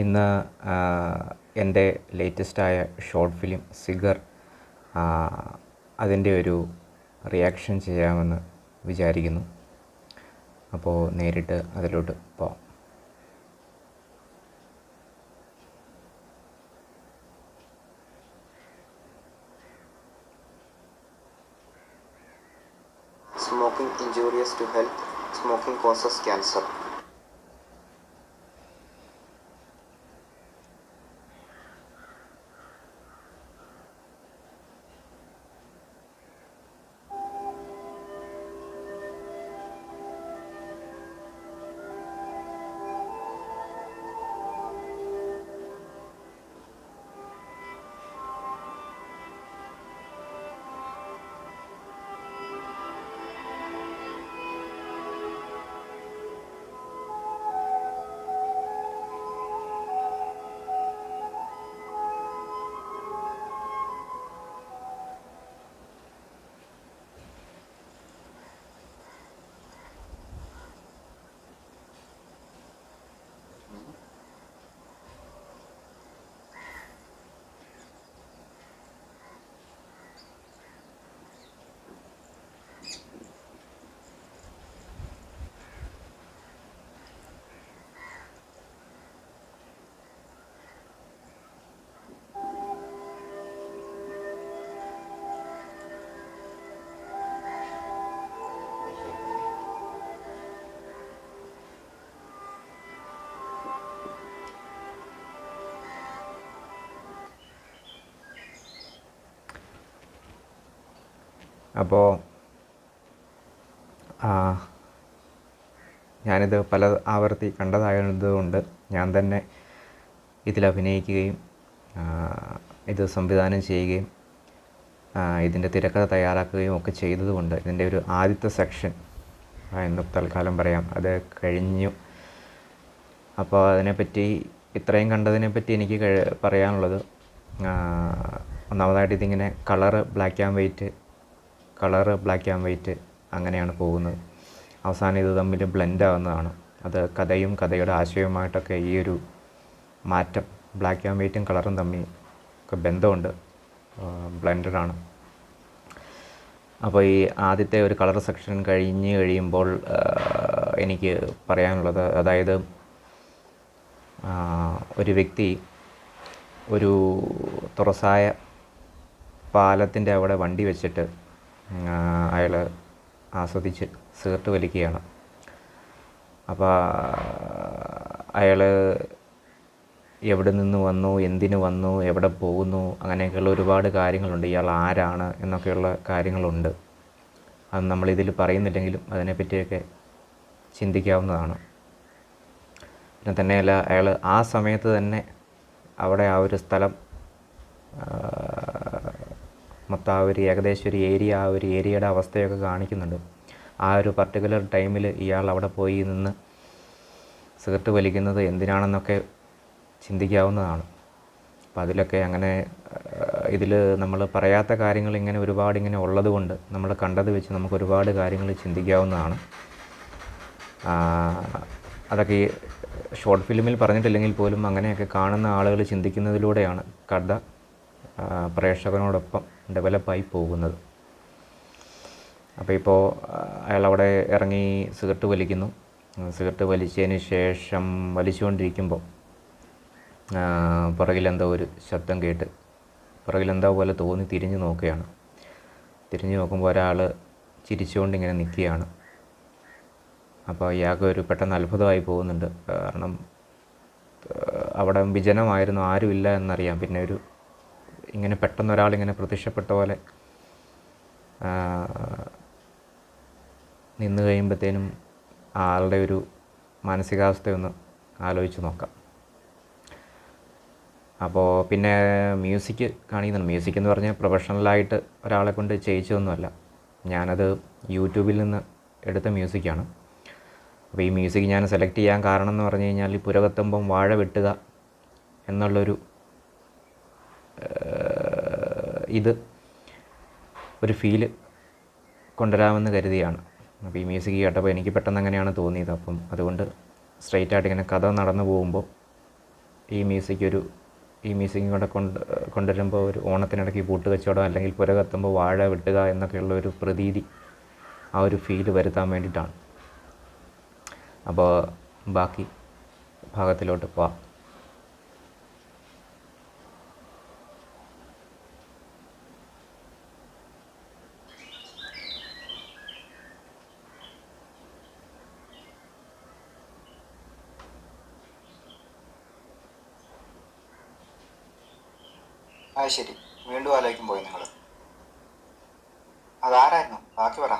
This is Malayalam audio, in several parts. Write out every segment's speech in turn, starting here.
ഇന്ന് എൻ്റെ ലേറ്റസ്റ്റായ ഷോർട്ട് ഫിലിം സിഗർ അതിൻ്റെ ഒരു റിയാക്ഷൻ ചെയ്യാമെന്ന് വിചാരിക്കുന്നു. അപ്പോൾ നേരിട്ട് അതിലോട്ട് പോവാം. Smoking injurious to health. Smoking causes cancer. അപ്പോൾ ഞാനിത് പല ആവർത്തി കണ്ടതായതുകൊണ്ട് ഞാൻ തന്നെ ഇതിൽ അഭിനയിക്കുകയും ഇത് സംവിധാനം ചെയ്യുകയും ഇതിൻ്റെ തിരക്കഥ തയ്യാറാക്കുകയും ഒക്കെ ചെയ്തതുകൊണ്ട് ഇതിൻ്റെ ഒരു ആദ്യത്തെ സെക്ഷൻ എന്ന് തൽക്കാലം പറയാം, അത് കഴിഞ്ഞു. അപ്പോൾ അതിനെപ്പറ്റി ഇത്രയും കണ്ടതിനെപ്പറ്റി എനിക്ക് പറയാനുള്ളത്, ഒന്നാമതായിട്ട് ഇതിങ്ങനെ കളറ് ബ്ലാക്ക് ആൻഡ് വൈറ്റ് അങ്ങനെയാണ് പോകുന്നത്. അവസാനം ഇത് തമ്മിൽ ബ്ലെൻഡ് ആവുന്നതാണ്. അത് കഥയും കഥയുടെ ആശയവുമായിട്ടൊക്കെ ഈ ഒരു മാറ്റം, ബ്ലാക്ക് ആൻഡ് വൈറ്റും കളറും തമ്മിൽ ഒക്കെ ബന്ധമുണ്ട്, ബ്ലെൻഡഡാണ്. അപ്പോൾ ഈ ആദ്യത്തെ ഒരു കളർ സെക്ഷൻ കഴിയുമ്പോൾ എനിക്ക് പറയാനുള്ളത്, അതായത് ഒരു വ്യക്തി ഒരു തുറസായ പാലത്തിൻ്റെ അവിടെ വണ്ടി വെച്ചിട്ട് അയാൾ ആസ്വദിച്ച് സിഗരറ്റ് വലിക്കുകയാണ്. അപ്പോൾ അയാൾ എവിടെ നിന്ന് വന്നു, എന്തിനു വന്നു, എവിടെ പോകുന്നു, അങ്ങനെയൊക്കെയുള്ള ഒരുപാട് കാര്യങ്ങളുണ്ട്. ഇയാൾ ആരാണ് എന്നൊക്കെയുള്ള കാര്യങ്ങളുണ്ട്. അത് നമ്മളിതിൽ പറയുന്നില്ലെങ്കിലും അതിനെപ്പറ്റിയൊക്കെ ചിന്തിക്കാവുന്നതാണ്. പിന്നെ തന്നെയല്ല, അയാൾ ആ സമയത്ത് തന്നെ അവിടെ ആ ഒരു സ്ഥലം മൊത്തം ആ ഒരു ഏകദേശം ഒരു ഏരിയയുടെ അവസ്ഥയൊക്കെ കാണിക്കുന്നുണ്ട്. ആ ഒരു പർട്ടിക്കുലർ ടൈമിൽ ഇയാൾ അവിടെ പോയി നിന്ന് സിഗരറ്റ് വലിക്കുന്നത് എന്തിനാണെന്നൊക്കെ ചിന്തിക്കാവുന്നതാണ്. അപ്പം അതിലൊക്കെ അങ്ങനെ ഇതിൽ നമ്മൾ പറയാത്ത കാര്യങ്ങൾ ഇങ്ങനെ ഒരുപാട് ഇങ്ങനെ ഉള്ളത് കൊണ്ട് നമ്മൾ കണ്ടത് വെച്ച് നമുക്ക് ഒരുപാട് കാര്യങ്ങൾ ചിന്തിക്കാവുന്നതാണ്. അതൊക്കെ ഈ ഷോർട്ട് ഫിലിമിൽ പറഞ്ഞിട്ടില്ലെങ്കിൽ പോലും അങ്ങനെയൊക്കെ കാണുന്ന ആളുകൾ ചിന്തിക്കുന്നതിലൂടെയാണ് കഥ പ്രേക്ഷകനോടൊപ്പം ഡെവലപ്പായി പോകുന്നത്. അപ്പോൾ ഇപ്പോൾ അയാളവിടെ ഇറങ്ങി സിഗരറ്റ് വലിക്കുന്നു. സിഗരറ്റ് വലിച്ചതിന് ശേഷം വലിച്ചുകൊണ്ടിരിക്കുമ്പോൾ പുറകിലെന്തോ ഒരു ശബ്ദം കേട്ട് പുറകിലെന്തോ പോലെ തോന്നി തിരിഞ്ഞു നോക്കുകയാണ്. തിരിഞ്ഞു നോക്കുമ്പോൾ ഒരാൾ ചിരിച്ചുകൊണ്ട് ഇങ്ങനെ നിൽക്കുകയാണ്. അപ്പോൾ ഇയാൾക്ക് ഒരു പെട്ടെന്ന് അത്ഭുതമായി പോകുന്നുണ്ട്. കാരണം അവിടെ വിജനമായിരുന്നു, ആരുമില്ല എന്നറിയാം. പിന്നെ ഒരു ഇങ്ങനെ പെട്ടെന്ന് ഒരാളിങ്ങനെ പ്രത്യക്ഷപ്പെട്ട പോലെ നിന്ന് കഴിയുമ്പോഴത്തേനും ആളുടെ ഒരു മാനസികാവസ്ഥയൊന്ന് ആലോചിച്ച് നോക്കാം. അപ്പോൾ പിന്നെ മ്യൂസിക് കാണിക്കുന്നുണ്ട്. മ്യൂസിക് എന്ന് പറഞ്ഞാൽ പ്രൊഫഷണലായിട്ട് ഒരാളെ കൊണ്ട് ചെയ്യിച്ചതൊന്നുമല്ല, ഞാനത് യൂട്യൂബിൽ നിന്ന് എടുത്ത മ്യൂസിക്കാണ്. അപ്പോൾ ഈ മ്യൂസിക് ഞാൻ സെലക്ട് ചെയ്യാൻ കാരണം എന്ന് പറഞ്ഞു കഴിഞ്ഞാൽ, ഈ പുരകത്തുമ്പം വാഴ വെട്ടുക എന്നുള്ളൊരു ഇത് ഒരു ഫീല് കൊണ്ടുവരാമെന്ന് കരുതിയാണ്. അപ്പോൾ ഈ മ്യൂസിക് കേട്ടപ്പോൾ എനിക്ക് പെട്ടെന്ന് അങ്ങനെയാണ് തോന്നിയത്. അപ്പം അതുകൊണ്ട് സ്ട്രെയിറ്റായിട്ട് ഇങ്ങനെ കഥ നടന്നു പോകുമ്പോൾ ഈ മ്യൂസിക്കും കൂടെ കൊണ്ടുവരുമ്പോൾ ഒരു ഓണത്തിനിടയ്ക്ക് പൂട്ട് കച്ചവടം അല്ലെങ്കിൽ പുര കത്തുമ്പോൾ വാഴ വെട്ടുക എന്നൊക്കെയുള്ള ഒരു പ്രതീതി, ആ ഒരു ഫീല് വരുത്താൻ വേണ്ടിയിട്ടാണ്. അപ്പോൾ ബാക്കി ഭാഗത്തിലോട്ട് പോവാം. അത് ശരി, വീണ്ടും ആലോചിക്കും പോയി നിങ്ങൾ. അതാരായിരുന്നു? ബാക്കി പറ.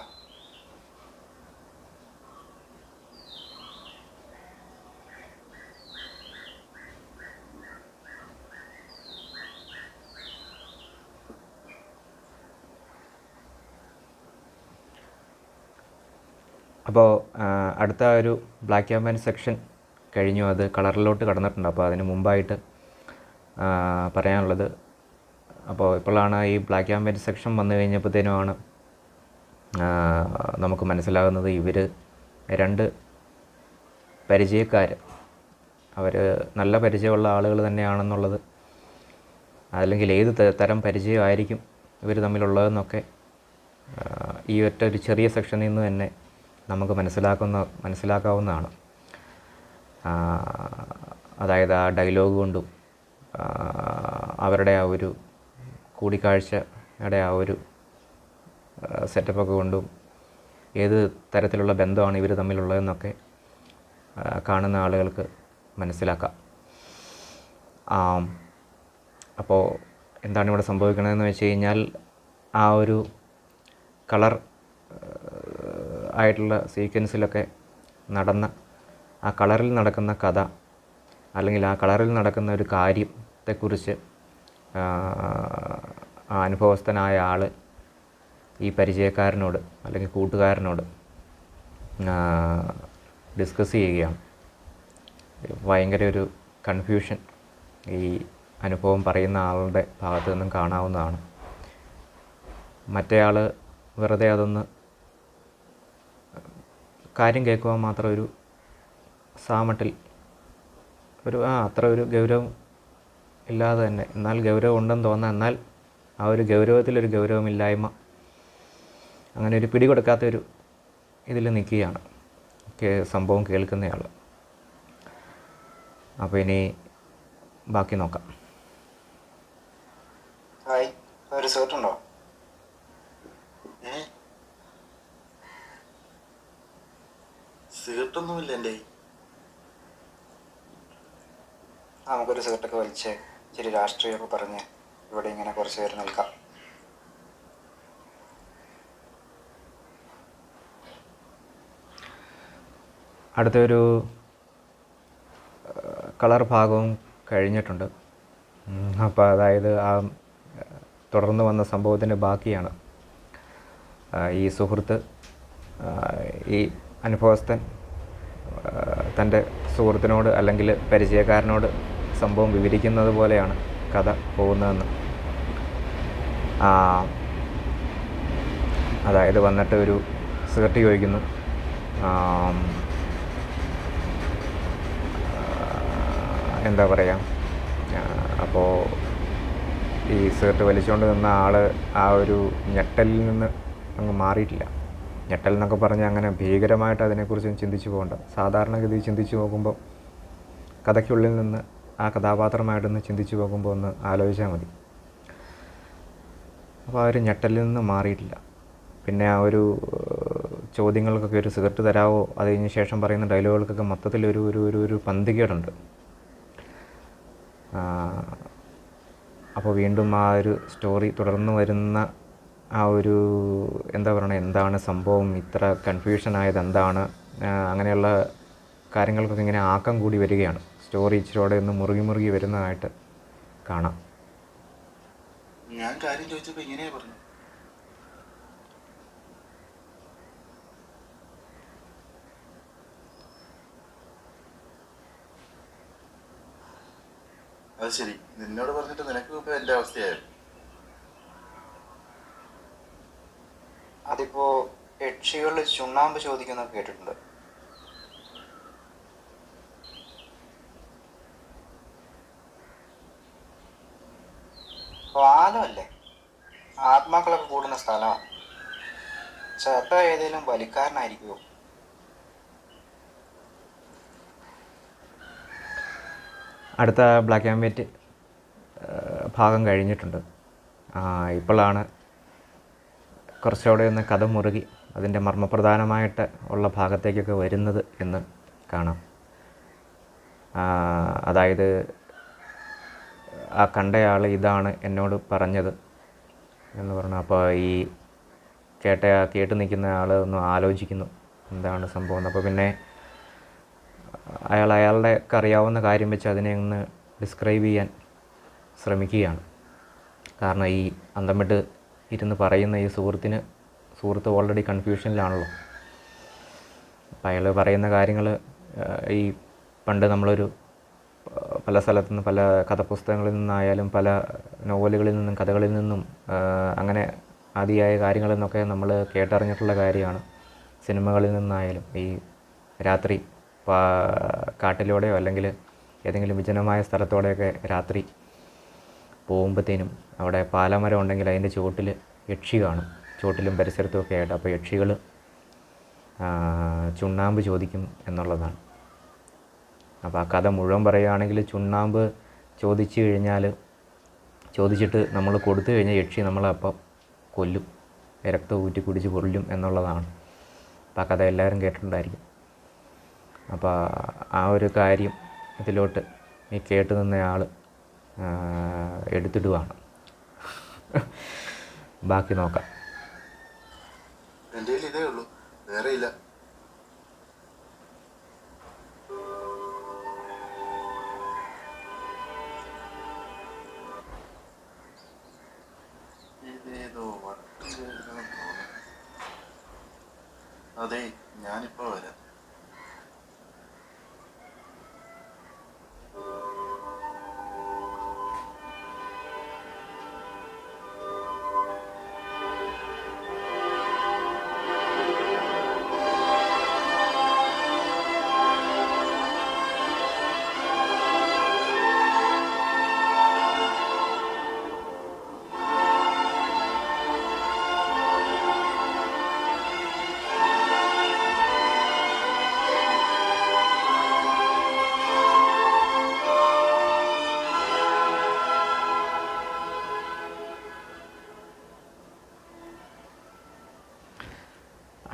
അപ്പോൾ അടുത്ത ഒരു ബ്ലാക്ക് ആൻഡ് വൈറ്റ് സെക്ഷൻ കഴിഞ്ഞു, അത് കളറിലോട്ട് കടന്നിട്ടുണ്ട്. അപ്പോൾ അതിന് മുമ്പായിട്ട് പറയാനുള്ളത്, അപ്പോൾ ഇപ്പോഴാണ് ഈ ബ്ലാക്ക് ആൻഡ് വൈറ്റ് സെക്ഷൻ വന്നു കഴിഞ്ഞപ്പോഴത്തേനുമാണ് നമുക്ക് മനസ്സിലാകുന്നത് ഇവർ 2 പരിചയക്കാർ, അവർ നല്ല പരിചയമുള്ള ആളുകൾ തന്നെയാണെന്നുള്ളത്, അല്ലെങ്കിൽ ഏത് തരം പരിചയമായിരിക്കും ഇവർ തമ്മിലുള്ളതെന്നൊക്കെ ഈ ഒരു ചെറിയ സെക്ഷനിൽ നിന്ന് തന്നെ നമുക്ക് മനസ്സിലാക്കാവുന്നതാണ്. അതായത് ആ ഡയലോഗ് കൊണ്ടും അവരുടെ ആ ഒരു കൂടിക്കാഴ്ചയുടെ ആ ഒരു സെറ്റപ്പൊക്കെ കൊണ്ടും ഏത് തരത്തിലുള്ള ബന്ധമാണ് ഇവർ തമ്മിലുള്ളതെന്നൊക്കെ കാണുന്ന ആളുകൾക്ക് മനസ്സിലാക്കാം. അപ്പോൾ എന്താണ് ഇവിടെ സംഭവിക്കണതെന്ന് വെച്ച് കഴിഞ്ഞാൽ, ആ ഒരു കളർ ആയിട്ടുള്ള സീക്വൻസിലൊക്കെ ആ കളറിൽ നടക്കുന്ന കഥ, അല്ലെങ്കിൽ ആ കളറിൽ നടക്കുന്ന ഒരു കാര്യത്തെക്കുറിച്ച് അനുഭവസ്ഥനായ ആൾ ഈ പരിചയക്കാരനോട് അല്ലെങ്കിൽ കൂട്ടുകാരനോട് ഡിസ്കസ് ചെയ്യുകയാണ്. ഭയങ്കര ഒരു കൺഫ്യൂഷൻ ഈ അനുഭവം പറയുന്ന ആളുടെ ഭാഗത്തു നിന്നും കാണാവുന്നതാണ്. മറ്റേ ആൾ വെറുതെ അതൊന്ന് കാര്യം കേൾക്കുവാൻ മാത്രം ഒരു സാമട്ടിൽ അത്ര ഒരു ഗൗരവം ഇല്ലാതെ തന്നെ, എന്നാൽ ഗൗരവം ഉണ്ടെന്ന് തോന്നാം, എന്നാൽ ആ ഒരു ഗൗരവത്തിലൊരു ഗൗരവമില്ലായ്മ, അങ്ങനെ ഒരു പിടികൊടുക്കാത്തൊരു ഇതിൽ നിൽക്കുകയാണ് സംഭവം കേൾക്കുന്നയാൾ. അപ്പോൾ ഇനി ബാക്കി നോക്കാം. ഹായ്, ഒരു സേർട്ടുണ്ടോ? സീർട്ടൊന്നുമില്ല എൻ്റെ. നമുക്കൊരു സേർട്ടൊക്കെ വലിച്ച് ഇച്ചിരി രാഷ്ട്രീയമൊക്കെ പറഞ്ഞ് ഇവിടെ ഇങ്ങനെ കുറച്ച് പേര് നിൽക്കാം. അടുത്തൊരു കളർ ഭാഗവും കഴിഞ്ഞിട്ടുണ്ട്. അപ്പോൾ അതായത് ആ തുടർന്ന് വന്ന സംഭവത്തിൻ്റെ ബാക്കിയാണ്. ഈ സുഹൃത്ത്, ഈ അനുഭവസ്ഥൻ തൻ്റെ സുഹൃത്തിനോട് അല്ലെങ്കിൽ പരിചയക്കാരനോട് സംഭവം വിവരിക്കുന്നത് പോലെയാണ് കഥ പോകുന്നതെന്ന്. അതായത് വന്നിട്ട് ഒരു സിഗരറ്റ് ചോദിക്കുന്നു. എന്താ പറയുക, അപ്പോൾ ഈ സിഗരറ്റ് വലിച്ചുകൊണ്ട് നിന്ന ആൾ ആ ഒരു ഞെട്ടലിൽ നിന്ന് അങ്ങ് മാറിയിട്ടില്ല. ഞെട്ടൽ എന്നൊക്കെ പറഞ്ഞാൽ അങ്ങനെ ഭീകരമായിട്ട് അതിനെക്കുറിച്ച് ചിന്തിച്ചു പോകണ്ട. സാധാരണഗതി ചിന്തിച്ചു നോക്കുമ്പോൾ, കഥയ്ക്കുള്ളിൽ നിന്ന് ആ കഥാപാത്രമായിട്ടൊന്ന് ചിന്തിച്ചു പോകുമ്പോൾ ഒന്ന് ആലോചിച്ചാൽ മതി. അപ്പോൾ ആ ഒരു ഞെട്ടലിൽ നിന്ന് മാറിയിട്ടില്ല. പിന്നെ ആ ഒരു ചോദ്യങ്ങൾക്കൊക്കെ ഒരു സിഗരറ്റ് തരാമോ, അത് കഴിഞ്ഞ ശേഷം പറയുന്ന ഡയലോഗുകൾക്കൊക്കെ മൊത്തത്തിലൊരു ഒരു ഒരു ഒരു പന്തികേടുണ്ട്. അപ്പോൾ വീണ്ടും ആ ഒരു സ്റ്റോറി തുടർന്ന് വരുന്ന ആ ഒരു എന്താ പറയണത്, എന്താണ് സംഭവം, ഇത്ര കൺഫ്യൂഷനായത് എന്താണ്, അങ്ങനെയുള്ള കാര്യങ്ങൾക്കൊക്കെ ഇങ്ങനെ ആക്കം കൂടി വരികയാണ്. സ്റ്റോറി ഇച്ചിരിയോടെ ഒന്ന് മുറുകി വരുന്നതായിട്ട് കാണാം. ഞാൻ കാര്യം ചോദിച്ചപ്പോൾ ഇങ്ങനെയാ പറഞ്ഞു. അത് ശരി, നിന്നോട് പറഞ്ഞിട്ട് നിനക്ക് ഇപ്പൊ എന്റെ അവസ്ഥയായിരുന്നു. അതിപ്പോ യക്ഷികളിൽ ചുണ്ണാമ്പ് ചോദിക്കുന്നൊക്കെ കേട്ടിട്ടുണ്ട്. 「പാലമല്ലേ, ആത്മാക്കളൊക്കെ കൂടുന്ന സ്ഥലമാണ്. ചേട്ടാ ഏതെങ്കിലും വലിക്കാരനായിരിക്കുമോ? അടുത്ത ബ്ലാക്ക് ആൻഡ് വൈറ്റ് ഭാഗം കഴിഞ്ഞിട്ടുണ്ട്. ഇപ്പോഴാണ് കുറച്ചുകൂടെ ഒന്ന് കഥ മുറുകി അതിൻ്റെ മർമ്മപ്രധാനമായിട്ട് ഉള്ള ഭാഗത്തേക്കൊക്കെ വരുന്നത് എന്ന് കാണാം. അതായത് ആ കണ്ടയാൾ ഇതാണ് എന്നോട് പറഞ്ഞത് എന്ന് പറഞ്ഞു. അപ്പോൾ ഈ കേട്ട് നിൽക്കുന്ന ആൾ ഒന്ന് ആലോചിക്കുന്നു എന്താണ് സംഭവം. അപ്പോൾ പിന്നെ അയാളുടെ അറിയാവുന്ന കാര്യം വെച്ച് അതിനെ ഒന്ന് ഡിസ്ക്രൈബ് ചെയ്യാൻ ശ്രമിക്കുകയാണ്. കാരണം ഈ അന്തം വിട്ട് ഇരുന്ന് പറയുന്ന ഈ സുഹൃത്ത് ഓൾറെഡി കൺഫ്യൂഷനിലാണല്ലോ. അപ്പോൾ അയാൾ പറയുന്ന കാര്യങ്ങൾ ഈ പണ്ട് നമ്മളൊരു പല സ്ഥലത്തു നിന്ന് പല കഥപുസ്തകങ്ങളിൽ നിന്നായാലും പല നോവലുകളിൽ നിന്നും കഥകളിൽ നിന്നും അങ്ങനെ ആദിയായ കാര്യങ്ങളിൽ നിന്നൊക്കെ നമ്മൾ കേട്ടറിഞ്ഞിട്ടുള്ള കാര്യമാണ്. സിനിമകളിൽ നിന്നായാലും ഈ രാത്രി കാട്ടിലൂടെയോ അല്ലെങ്കിൽ ഏതെങ്കിലും വിജനമായ സ്ഥലത്തോടെയൊക്കെ രാത്രി പോകുമ്പോഴത്തേനും അവിടെ പാലമരം ഉണ്ടെങ്കിൽ അതിൻ്റെ ചുവട്ടിൽ യക്ഷി കാണും, ചുവട്ടിലും പരിസരത്തുമൊക്കെ ആയിട്ട്. അപ്പോൾ യക്ഷികൾ ചുണ്ണാമ്പ് ചോദിക്കും എന്നുള്ളതാണ്. അപ്പോൾ ആ കഥ മുഴുവൻ പറയുകയാണെങ്കിൽ ചുണ്ണാമ്പ് ചോദിച്ചിട്ട് നമ്മൾ കൊടുത്തു കഴിഞ്ഞാൽ യക്ഷി നമ്മളപ്പം കൊല്ലും, രക്തം ഊറ്റി കുടിച്ച് കൊല്ലും എന്നുള്ളതാണ്. അപ്പോൾ ആ കഥ എല്ലാവരും കേട്ടിട്ടുണ്ടായിരിക്കും. അപ്പോൾ ആ ഒരു കാര്യം ഇതിലോട്ട് ഈ കേട്ട് നിന്നയാൾ എടുത്തിടുവാണ്. ബാക്കി നോക്കാം. എൻ്റെ കയ്യിൽ ഇതേ ഉള്ളൂ, വേറെ ഇല്ല. ഇതേതോ അതെ, ഞാനിപ്പോ വരാം.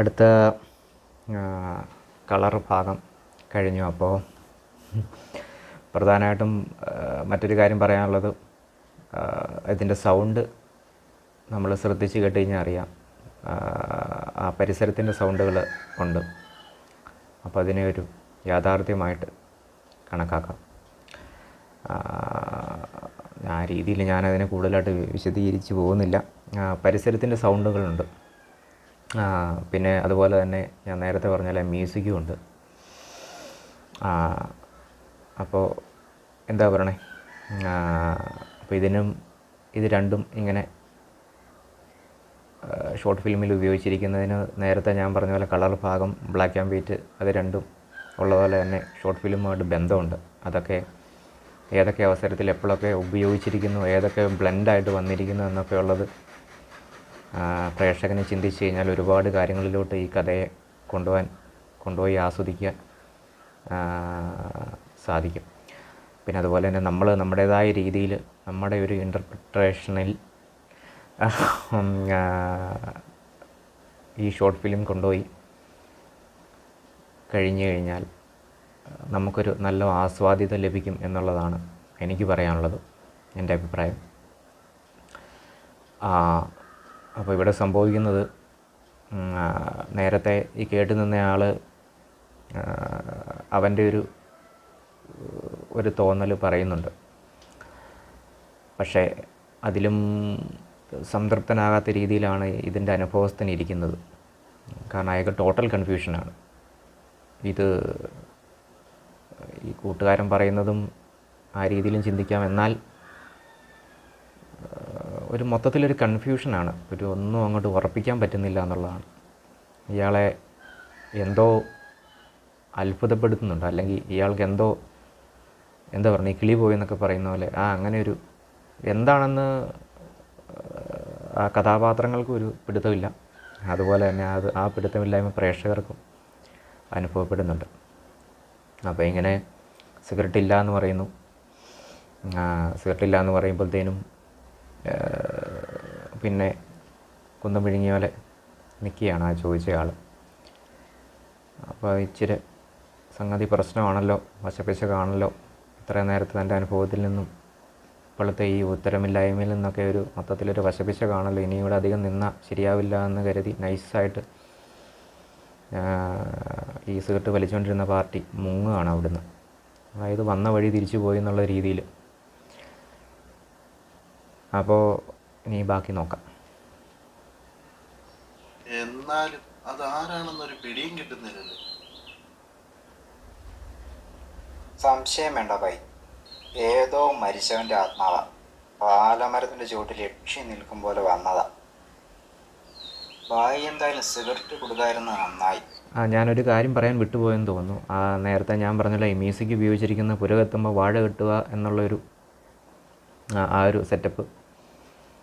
അടുത്ത കളർ ഭാഗം കഴിഞ്ഞു. അപ്പോൾ പ്രധാനമായിട്ടും മറ്റൊരു കാര്യം പറയാനുള്ളത്, ഇതിൻ്റെ സൗണ്ട് നമ്മൾ ശ്രദ്ധിച്ച് കേട്ട് കഴിഞ്ഞാൽ അറിയാം, ആ പരിസരത്തിൻ്റെ സൗണ്ടുകൾ ഉണ്ട്. അപ്പോൾ അതിനെ ഒരു യാഥാർത്ഥ്യമായിട്ട് കണക്കാക്കാം. ആ രീതിയിൽ ഞാനതിനെ കൂടുതലായിട്ട് വിശദീകരിച്ച് പോകുന്നില്ല. പരിസരത്തിൻ്റെ സൗണ്ടുകളുണ്ട്. പിന്നെ അതുപോലെ തന്നെ ഞാൻ നേരത്തെ പറഞ്ഞ മ്യൂസിക്കും ഉണ്ട്. അപ്പോൾ എന്താ പറയണേ, അപ്പോൾ ഇത് രണ്ടും ഇങ്ങനെ ഷോർട്ട് ഫിലിമിൽ ഉപയോഗിച്ചിരിക്കുന്നതിന് നേരത്തെ ഞാൻ പറഞ്ഞ പോലെ കളർ ഭാഗം ബ്ലാക്ക് ആൻഡ് വൈറ്റ് അത് രണ്ടും ഉള്ളതുപോലെ തന്നെ ഷോർട്ട് ഫിലിമുമായിട്ട് ബന്ധമുണ്ട്. അതൊക്കെ ഏതൊക്കെ അവസരത്തിൽ എപ്പോഴൊക്കെ ഉപയോഗിച്ചിരിക്കുന്നു, ഏതൊക്കെ ബ്ലെൻഡായിട്ട് വന്നിരിക്കുന്നു എന്നൊക്കെ ഉള്ളത് പ്രേക്ഷകനെ ചിന്തിച്ച് കഴിഞ്ഞാൽ ഒരുപാട് കാര്യങ്ങളിലോട്ട് ഈ കഥയെ കൊണ്ടുപോയി ആസ്വദിക്കാൻ സാധിക്കും. പിന്നെ അതുപോലെ തന്നെ നമ്മൾ നമ്മുടേതായ രീതിയിൽ നമ്മുടെ ഒരു ഇൻ്റർപ്രിട്ടേഷനിൽ ഈ ഷോർട്ട് ഫിലിം കൊണ്ടുപോയി കഴിഞ്ഞു കഴിഞ്ഞാൽ നമുക്കൊരു നല്ല ആസ്വാദ്യത ലഭിക്കും എന്നുള്ളതാണ് എനിക്ക് പറയാനുള്ളത്, എൻ്റെ അഭിപ്രായം. അപ്പോൾ ഇവിടെ സംഭവിക്കുന്നത്, നേരത്തെ ഈ കേട്ട് നിന്നയാൾ അവൻ്റെ ഒരു തോന്നൽ പറയുന്നുണ്ട്. പക്ഷേ അതിലും സംതൃപ്തനാകാത്ത രീതിയിലാണ് ഇതിൻ്റെ അനുഭവസ്ഥന് ഇരിക്കുന്നത്. കാരണം അയാൾക്ക് ടോട്ടൽ കൺഫ്യൂഷനാണ്. ഈ കൂട്ടുകാരൻ പറയുന്നതും ആ രീതിയിലും ചിന്തിക്കാം, എന്നാൽ ഒരു മൊത്തത്തിലൊരു കൺഫ്യൂഷനാണ്. ഒന്നും അങ്ങോട്ട് ഉറപ്പിക്കാൻ പറ്റുന്നില്ല എന്നുള്ളതാണ്. ഇയാളെ എന്തോ അത്ഭുതപ്പെടുത്തുന്നുണ്ട്, അല്ലെങ്കിൽ ഇയാൾക്ക് എന്താ പറയുക, കിളി പോയി എന്നൊക്കെ പറയുന്ന പോലെ അങ്ങനെ എന്താണെന്ന് ആ കഥാപാത്രങ്ങൾക്കും ഒരു പിടുത്തമില്ല. അതുപോലെ തന്നെ ആ പിടുത്തമില്ലായ്മ പ്രേക്ഷകർക്കും അനുഭവപ്പെടുന്നുണ്ട്. അപ്പോൾ ഇങ്ങനെ സിഗരറ്റ് ഇല്ല എന്ന് പറയുന്നു. സിഗരറ്റ് ഇല്ല എന്ന് പറയുമ്പോഴത്തേനും പിന്നെ കുന്തം വിഴുങ്ങിയ പോലെ നിൽക്കുകയാണ് ആ ചോദിച്ചയാൾ. അപ്പോൾ ഇച്ചിരി സംഗതി പ്രശ്നമാണല്ലോ, വശപ്പിശകാണല്ലോ. ഇത്രയും നേരത്തെ തൻ്റെ അനുഭവത്തിൽ നിന്നും ഇപ്പോഴത്തെ ഈ ഉത്തരമില്ലായ്മയിൽ നിന്നൊക്കെ ഒരു മൊത്തത്തിലൊരു വശപ്പിശകാണല്ലോ. ഇനി ഇവിടെ അധികം നിന്നാൽ ശരിയാവില്ല എന്ന് കരുതി നൈസായിട്ട് ഈ സിഗരറ്റ് വലിച്ചുകൊണ്ടിരുന്ന പാർട്ടി മുങ്ങുകയാണ് അവിടുന്ന്. അതായത് വന്ന വഴി തിരിച്ചു പോയി എന്നുള്ള രീതിയിൽ. അപ്പോൾ ഇനി ബാക്കി നോക്കാം. എന്നാലും അതാരാണെന്നൊരു പിടിയും കിട്ടുന്നില്ലല്ലോ. സംശയം വേണ്ട ഭായി, ഏതോ മരിച്ചവൻ്റെ ആത്മാവാ പാലമരത്തിൻ്റെ ചുവട്ടിൽ യക്ഷി നിൽക്കും പോലെ വന്നതാ. ഭായി എന്തായാലും സിഗരറ്റ് കൊടുക്കാതിരുന്നത് നന്നായി. ഞാനൊരു കാര്യം പറയാൻ വിട്ടുപോയെന്ന് തോന്നുന്നു. നേരത്തെ ഞാൻ പറഞ്ഞല്ലോ, ഈ മ്യൂസിക് ഉപയോഗിച്ചിരിക്കുന്ന പുരകെത്തുമ്പോൾ വാഴ കെട്ടുക എന്നുള്ളൊരു ആ ഒരു സെറ്റപ്പ്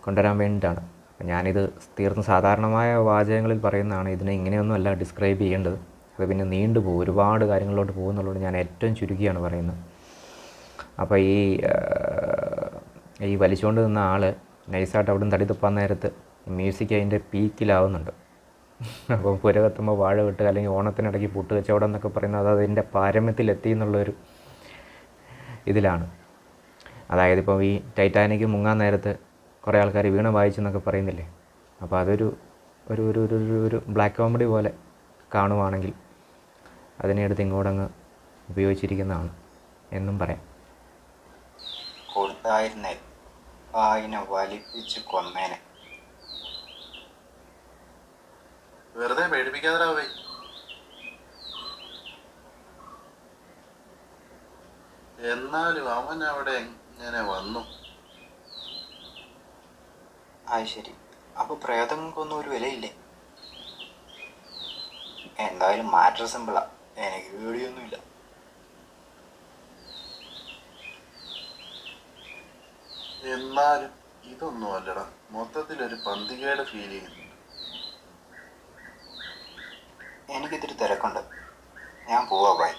കൊണ്ടുവരാൻ വേണ്ടിയിട്ടാണ്. ഞാനിത് തീർത്തും സാധാരണമായ വാചകങ്ങളിൽ പറയുന്നതാണ്. ഇതിനെ ഇങ്ങനെയൊന്നുമല്ല ഡിസ്ക്രൈബ് ചെയ്യേണ്ടത്. അത് പിന്നെ നീണ്ടു പോകും, ഒരുപാട് കാര്യങ്ങളിലോട്ട് പോകുന്നുള്ളതുകൊണ്ട് ഞാൻ ഏറ്റവും ചുരുക്കിയാണ് പറയുന്നത്. അപ്പോൾ ഈ വലിച്ചുകൊണ്ട് നിന്ന ആൾ നൈസായിട്ട് അവിടെ നിന്ന് തടി തുപ്പാൻ നേരത്ത് മ്യൂസിക് അതിൻ്റെ പീക്കിലാവുന്നുണ്ട്. അപ്പോൾ പുരകെത്തുമ്പോൾ വാഴ കെട്ടുക, അല്ലെങ്കിൽ ഓണത്തിനിടയ്ക്ക് പുട്ട് കച്ചവടം എന്നൊക്കെ പറയുന്നത് അത് അതിൻ്റെ പാരമ്യത്തിലെത്തി എന്നുള്ളൊരു ഇതിലാണ്. അതായത് ഇപ്പോൾ ഈ ടൈറ്റാനിക് മുങ്ങാൻ നേരത്ത് കുറേ ആൾക്കാർ വീണ വായിച്ചെന്നൊക്കെ പറയുന്നില്ലേ. അപ്പോൾ അതൊരു ഒരു ഒരു ഒരു ഒരു ബ്ലാക്ക് കോമഡി പോലെ കാണുവാണെങ്കിൽ അതിനെ എടുത്ത് ഇങ്ങോട്ടങ്ങ് ഉപയോഗിച്ചിരിക്കുന്നതാണ് എന്നും പറയാം. കൊടുത്തായിരുന്നേ ഭായിനെ വലിപ്പിച്ച് കൊന്നേനെ. വെറുതെ പേടിപ്പിക്കാതെ. എന്നാലും അവൻ അവിടെ എങ്ങനെ വന്നു? ശരി, അപ്പോൾ പ്രേതങ്ങൾക്കൊന്നും ഒരു വിലയില്ലേ? എന്തായാലും മാറ്റർ സിമ്പിളാ, എനിക്ക് പേടിയൊന്നുമില്ല. എന്നാലും ഇതൊന്നും അല്ലടാ, മൊത്തത്തിലൊരു പന്തികേട് ഫീൽ ചെയ്യുന്നുണ്ട്. എനിക്കിത്തിരി തിരക്കുണ്ട്, ഞാൻ പോവാ ഭായ്.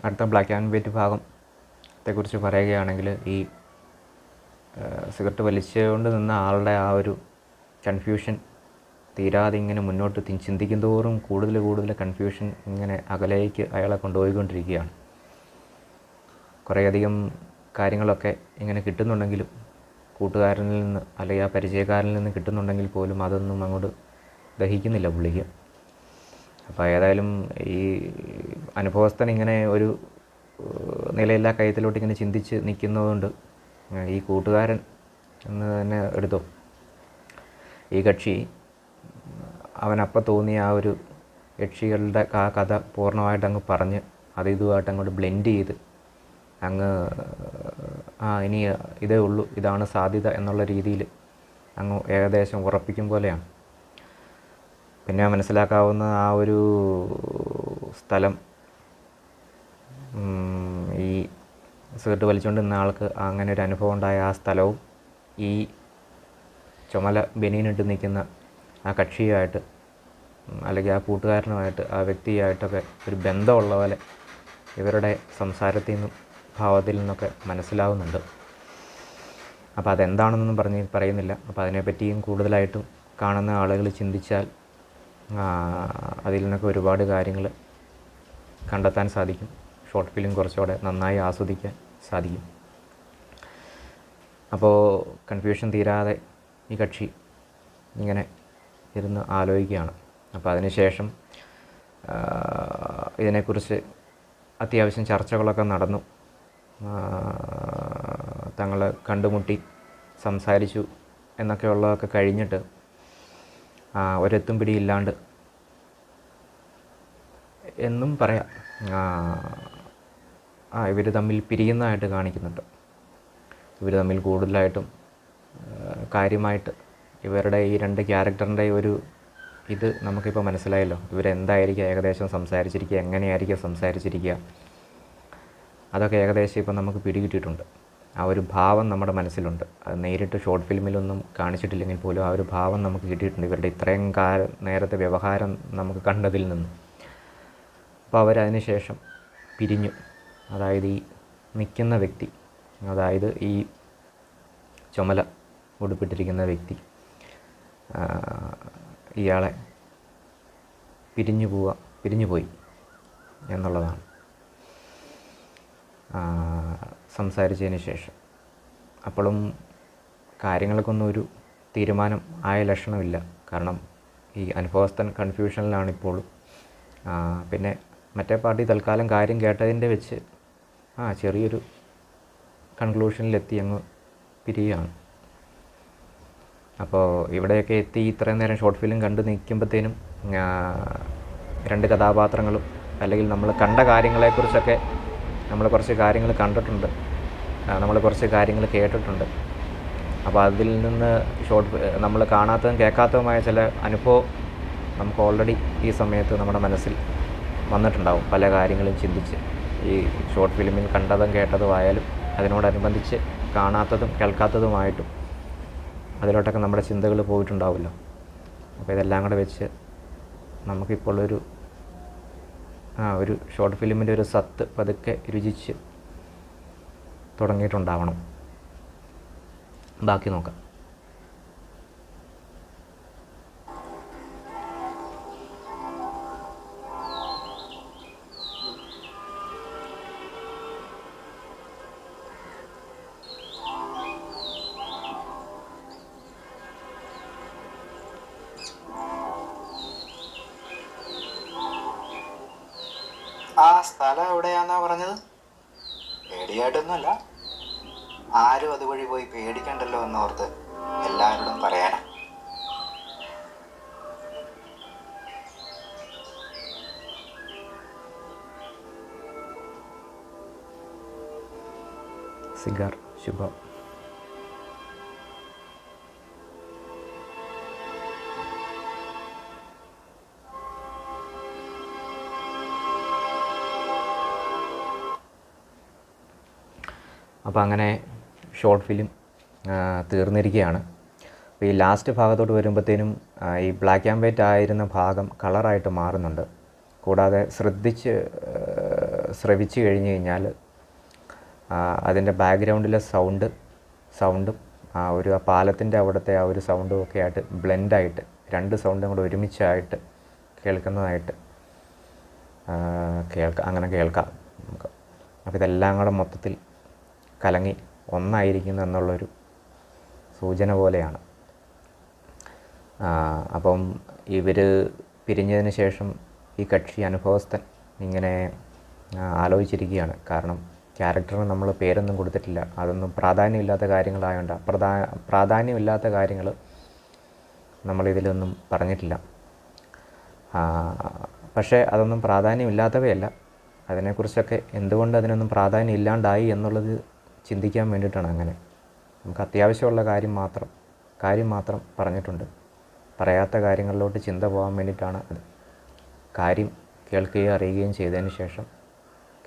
അടുത്ത ബ്ലാക്ക് ആൻഡ് വൈറ്റ് ഭാഗത്തെക്കുറിച്ച് പറയുകയാണെങ്കിൽ, ഈ സിഗരറ്റ് വലിച്ചുകൊണ്ട് നിന്ന ആളുടെ ആ ഒരു കൺഫ്യൂഷൻ തീരാതെ ഇങ്ങനെ മുന്നോട്ട് ചിന്തിക്കും തോറും കൂടുതൽ കൺഫ്യൂഷൻ ഇങ്ങനെ അകലേക്ക് അയാളെ കൊണ്ടുപോയിക്കൊണ്ടിരിക്കുകയാണ്. കുറേയധികം കാര്യങ്ങളൊക്കെ ഇങ്ങനെ കിട്ടുന്നുണ്ടെങ്കിലും, കൂട്ടുകാരനിൽ നിന്ന് അല്ലെങ്കിൽ ആ പരിചയക്കാരനിൽ നിന്ന് കിട്ടുന്നുണ്ടെങ്കിൽ പോലും അതൊന്നും അങ്ങോട്ട് ദഹിക്കുന്നില്ല പുള്ളിക്ക്. അപ്പോൾ ഏതായാലും ഈ അനുഭവസ്ഥൻ ഇങ്ങനെ ഒരു നിലയില്ലാ കയത്തിലോട്ട് ഇങ്ങനെ ചിന്തിച്ച് നിൽക്കുന്നതുകൊണ്ട് ഈ കൂട്ടുകാരൻ എന്ന് തന്നെ എടുത്തോ, ഈ കക്ഷി അവനപ്പം തോന്നിയ ആ ഒരു യക്ഷികളുടെ ആ കഥ പൂർണ്ണമായിട്ട് അങ്ങ് പറഞ്ഞ് ഇതുമായിട്ട് അങ്ങോട്ട് ബ്ലെൻഡ് ചെയ്ത് അങ്ങ് ഇനി ഇതേ ഉള്ളൂ, ഇതാണ് സാധ്യത എന്നുള്ള രീതിയിൽ അങ്ങ് ഏകദേശം ഉറപ്പിക്കും പോലെയാണ്. പിന്നെ മനസ്സിലാക്കാവുന്ന ആ ഒരു സ്ഥലം, ഈ സിഗരറ്റ് വലിച്ചുകൊണ്ട് നിന്ന ആൾക്ക് അങ്ങനെ ഒരു അനുഭവം ഉണ്ടായ ആ സ്ഥലവും ഈ ചുമല ബനിയനിട്ട് നിൽക്കുന്ന ആ കക്ഷിയുമായിട്ട് അല്ലെങ്കിൽ ആ കൂട്ടുകാരനുമായിട്ട് ആ വ്യക്തിയായിട്ടൊക്കെ ഒരു ബന്ധമുള്ള പോലെ ഇവരുടെ സംസാരത്തിൽ നിന്നും ഭാവത്തിൽ നിന്നൊക്കെ മനസ്സിലാവുന്നുണ്ട്. അപ്പോൾ അതെന്താണെന്നൊന്നും പറയുന്നില്ല. അപ്പോൾ അതിനെപ്പറ്റിയും കൂടുതലായിട്ടും കാണുന്ന ആളുകൾ ചിന്തിച്ചാൽ അതിൽ നിന്നൊക്കെ ഒരുപാട് കാര്യങ്ങൾ കണ്ടെത്താൻ സാധിക്കും. ഷോർട്ട് ഫിലിം കുറച്ചുകൂടെ നന്നായി ആസ്വദിക്കാൻ സാധിക്കും. അപ്പോൾ കൺഫ്യൂഷൻ തീരാതെ ഈ കക്ഷി ഇങ്ങനെ ഇരുന്ന് ആലോചിക്കുകയാണ്. അപ്പോൾ അതിനുശേഷം ഇതിനെക്കുറിച്ച് അത്യാവശ്യം ചർച്ചകളൊക്കെ നടന്നു. തങ്ങൾ കണ്ടുമുട്ടി സംസാരിച്ചു എന്നൊക്കെയുള്ളതൊക്കെ കഴിഞ്ഞിട്ട് ഒരെത്തും പിടിയില്ലാണ്ട് എന്നും പറയാം ഇവർ തമ്മിൽ പിരിയുന്നതായിട്ട് കാണിക്കുന്നുണ്ട്. ഇവർ തമ്മിൽ കൂടുതലായിട്ടും കാര്യമായിട്ട് ഇവരുടെ ഈ രണ്ട് ക്യാരക്ടറിൻ്റെ ഒരു ഇത് നമുക്കിപ്പോൾ മനസ്സിലായല്ലോ. ഇവരെന്തായിരിക്കും ഏകദേശം സംസാരിച്ചിരിക്കുക, എങ്ങനെയായിരിക്കും സംസാരിച്ചിരിക്കുക അതൊക്കെ ഏകദേശം ഇപ്പം നമുക്ക് പിടികിട്ടിയിട്ടുണ്ട്. ആ ഒരു ഭാവം നമ്മുടെ മനസ്സിലുണ്ട്. അത് നേരിട്ട് ഷോർട്ട് ഫിലിമിലൊന്നും കാണിച്ചിട്ടില്ലെങ്കിൽ പോലും ആ ഒരു ഭാവം നമുക്ക് കിട്ടിയിട്ടുണ്ട് ഇവരുടെ ഇത്രയും നേരത്തെ വ്യവഹാരം നമുക്ക് കണ്ടതിൽ നിന്ന്. അപ്പോൾ അവരതിന് ശേഷം പിരിഞ്ഞു. അതായത് ഈ നിൽക്കുന്ന വ്യക്തി, അതായത് ഈ ചുമല ഉടുപ്പിട്ടിരിക്കുന്ന വ്യക്തി ഇയാളെ പിരിഞ്ഞുപോയി എന്നുള്ളതാണ് സംസാരിച്ചതിന് ശേഷം. അപ്പോഴും കാര്യങ്ങൾക്കൊന്നും ഒരു തീരുമാനം ആയ ലക്ഷണമില്ല. കാരണം ഈ അനുഭവസ്ഥൻ കൺഫ്യൂഷനിലാണിപ്പോഴും. പിന്നെ മറ്റേ പാർട്ടി തൽക്കാലം കാര്യം കേട്ടതിൻ്റെ വെച്ച് ചെറിയൊരു കൺക്ലൂഷനിലെത്തി അങ്ങ് പിരിയുകയാണ്. അപ്പോൾ ഇവിടെയൊക്കെ എത്തി ഇത്രയും നേരം ഷോർട്ട് ഫിലിം കണ്ട് നിൽക്കുമ്പോഴത്തേനും രണ്ട് കഥാപാത്രങ്ങളും അല്ലെങ്കിൽ നമ്മൾ കണ്ട കാര്യങ്ങളെക്കുറിച്ചൊക്കെ നമ്മൾ കുറച്ച് കാര്യങ്ങൾ കണ്ടിട്ടുണ്ട്, നമ്മൾ കുറച്ച് കാര്യങ്ങൾ കേട്ടിട്ടുണ്ട്. അപ്പോൾ അതിൽ നിന്ന് നമ്മൾ കാണാത്തതും കേൾക്കാത്തതുമായ ചില അനുഭവം നമുക്ക് ഓൾറെഡി ഈ സമയത്ത് നമ്മുടെ മനസ്സിൽ വന്നിട്ടുണ്ടാവും. പല കാര്യങ്ങളും ചിന്തിച്ച് ഈ ഷോർട്ട് ഫിലിമിൽ കണ്ടതും കേട്ടതും ആയാലും അതിനോടനുബന്ധിച്ച് കാണാത്തതും കേൾക്കാത്തതുമായിട്ടും അതിലോട്ടൊക്കെ നമ്മുടെ ചിന്തകൾ പോയിട്ടുണ്ടാവുമല്ലോ. അപ്പോൾ ഇതെല്ലാം കൂടെ വെച്ച് നമുക്കിപ്പോൾ ഒരു ഷോർട്ട് ഫിലിമിൻ്റെ ഒരു സത്ത് പതുക്കെ രുചിച്ച് തുടങ്ങിയിട്ടുണ്ടാവണം. ബാക്കി നോക്കാം. ആ സ്ഥലം എവിടെയാന്നാ പറഞ്ഞത്? പേടിയായിട്ടൊന്നുമല്ല, ആരും അതുവഴി പോയി പേടിക്കണ്ടല്ലോ എന്നോർത്ത് എല്ലാവരോടും പറയാനാ. സിഗാർ ശുഭ. അപ്പോൾ അങ്ങനെ ഷോർട്ട് ഫിലിം തീർന്നിരിക്കുകയാണ്. അപ്പോൾ ഈ ലാസ്റ്റ് ഭാഗത്തോട്ട് വരുമ്പോഴത്തേനും ഈ ബ്ലാക്ക് ആൻഡ് വൈറ്റ് ആയിരുന്ന ഭാഗം കളറായിട്ട് മാറുന്നുണ്ട്. കൂടാതെ ശ്രവിച്ച് കഴിഞ്ഞ് കഴിഞ്ഞാൽ അതിൻ്റെ ബാക്ക്ഗ്രൗണ്ടിലെ സൗണ്ടും ആ പാലത്തിൻ്റെ അവിടുത്തെ ആ ഒരു സൗണ്ടും ഒക്കെ ആയിട്ട് ബ്ലെൻഡായിട്ട് രണ്ട് സൗണ്ടും കൂടെ ഒരുമിച്ചായിട്ട് കേൾക്കുന്നതായിട്ട് അങ്ങനെ കേൾക്കാം നമുക്ക്. അപ്പോൾ ഇതെല്ലാം കൂടെ മൊത്തത്തിൽ കലങ്ങി ഒന്നായിരിക്കുന്നു എന്നുള്ളൊരു സൂചന പോലെയാണ്. അപ്പം ഇവർ പിരിഞ്ഞതിന് ശേഷം ഈ കക്ഷി അനുഭവസ്ഥൻ ഇങ്ങനെ ആലോചിച്ചിരിക്കുകയാണ്. കാരണം ക്യാരക്ടറിന് നമ്മൾ പേരൊന്നും കൊടുത്തിട്ടില്ല, അതൊന്നും പ്രാധാന്യമില്ലാത്ത കാര്യങ്ങളായതുകൊണ്ട് പ്രാധാന്യമില്ലാത്ത കാര്യങ്ങൾ നമ്മളിതിലൊന്നും പറഞ്ഞിട്ടില്ല. പക്ഷേ അതൊന്നും പ്രാധാന്യമില്ലാത്തവയല്ല, അതിനെക്കുറിച്ചൊക്കെ എന്തുകൊണ്ട് അതിനൊന്നും പ്രാധാന്യം ഇല്ലാണ്ടായി എന്നുള്ളത് ചിന്തിക്കാൻ വേണ്ടിയിട്ടാണ് അങ്ങനെ. നമുക്ക് അത്യാവശ്യമുള്ള കാര്യം മാത്രം പറഞ്ഞിട്ടുണ്ട്. പറയാത്ത കാര്യങ്ങളിലോട്ട് ചിന്ത പോകാൻ വേണ്ടിയിട്ടാണ് അത്. കാര്യം കേൾക്കുകയും അറിയുകയും ചെയ്തതിന് ശേഷം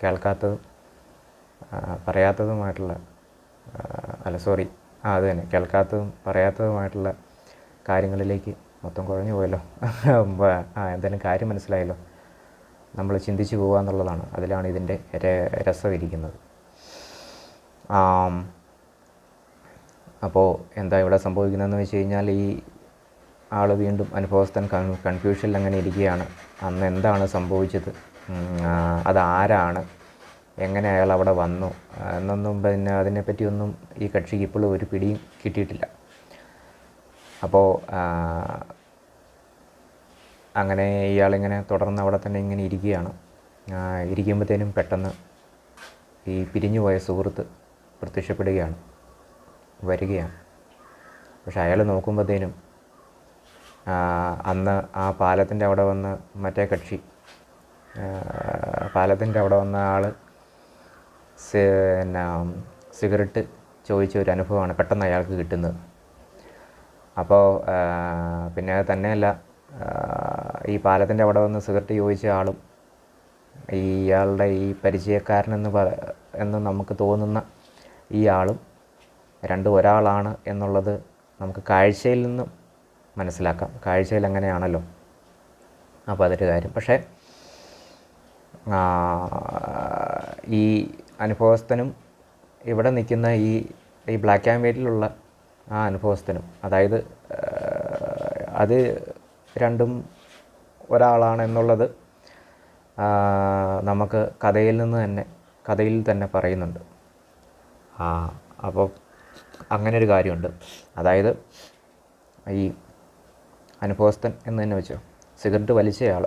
കേൾക്കാത്തതും പറയാത്തതുമായിട്ടുള്ള അത് തന്നെ കേൾക്കാത്തതും പറയാത്തതുമായിട്ടുള്ള കാര്യങ്ങളിലേക്ക് മൊത്തം കുഴഞ്ഞു പോയല്ലോ. എന്തായാലും കാര്യം മനസ്സിലായല്ലോ. നമ്മൾ ചിന്തിച്ച് പോകുക എന്നുള്ളതാണ്, അതിലാണ് ഇതിൻ്റെ രസം ഇരിക്കുന്നത്. അപ്പോൾ എന്താ ഇവിടെ സംഭവിക്കുന്നതെന്ന് വെച്ച് കഴിഞ്ഞാൽ ഈ ആൾ വീണ്ടും അനുഭവസ്ഥൻ കൺഫ്യൂഷനിൽ അങ്ങനെ ഇരിക്കുകയാണ്. അന്ന് എന്താണ് സംഭവിച്ചത്, അതാരാണ്, എങ്ങനെ അയാൾ അവിടെ വന്നു എന്നൊന്നും പിന്നെ അതിനെപ്പറ്റിയൊന്നും ഈ കക്ഷിക്ക് ഇപ്പോഴും ഒരു പിടിയും കിട്ടിയിട്ടില്ല. അപ്പോൾ അങ്ങനെ ഇയാളിങ്ങനെ തുടർന്ന് അവിടെ തന്നെ ഇങ്ങനെ ഇരിക്കുകയാണ്. ഇരിക്കുമ്പോഴത്തേനും പെട്ടെന്ന് ഈ പിരിഞ്ഞുപോയ സുഹൃത്ത് വരികയാണ്. പക്ഷെ അയാൾ നോക്കുമ്പോഴത്തേനും അന്ന് ആ പാലത്തിൻ്റെ അവിടെ വന്ന് മറ്റേ കക്ഷി പാലത്തിൻ്റെ അവിടെ വന്ന ആൾ സിഗരറ്റ് ചോദിച്ച ഒരു അനുഭവമാണ് പെട്ടെന്ന് അയാൾക്ക് കിട്ടുന്നത്. അപ്പോൾ പിന്നെ അത് തന്നെയല്ല, ഈ പാലത്തിൻ്റെ അവിടെ വന്ന് സിഗരറ്റ് ചോദിച്ച ആളും ഇയാളുടെ ഈ പരിചയക്കാരനെന്ന് എന്ന് നമുക്ക് തോന്നുന്ന ഈ ആളും രണ്ടും ഒരാളാണ് എന്നുള്ളത് നമുക്ക് കാഴ്ചയിൽ നിന്നും മനസ്സിലാക്കാം. കാഴ്ചയിൽ അങ്ങനെയാണല്ലോ. അപ്പോൾ അതൊരു കാര്യം. പക്ഷേ ഈ അനുഭവസ്ഥനും ഇവിടെ നിൽക്കുന്ന ഈ ബ്ലാക്ക് ആൻഡ് വൈറ്റിലുള്ള ആ അനുഭവസ്ഥനും, അതായത് അത് രണ്ടും ഒരാളാണ് എന്നുള്ളത് നമുക്ക് കഥയിൽ തന്നെ പറയുന്നുണ്ട്. അപ്പോൾ അങ്ങനെ ഒരു കാര്യമുണ്ട്. അതായത് ഈ അനുഭവസ്ഥൻ എന്ന് തന്നെ വെച്ചോ, സിഗരറ്റ് വലിച്ചയാൾ,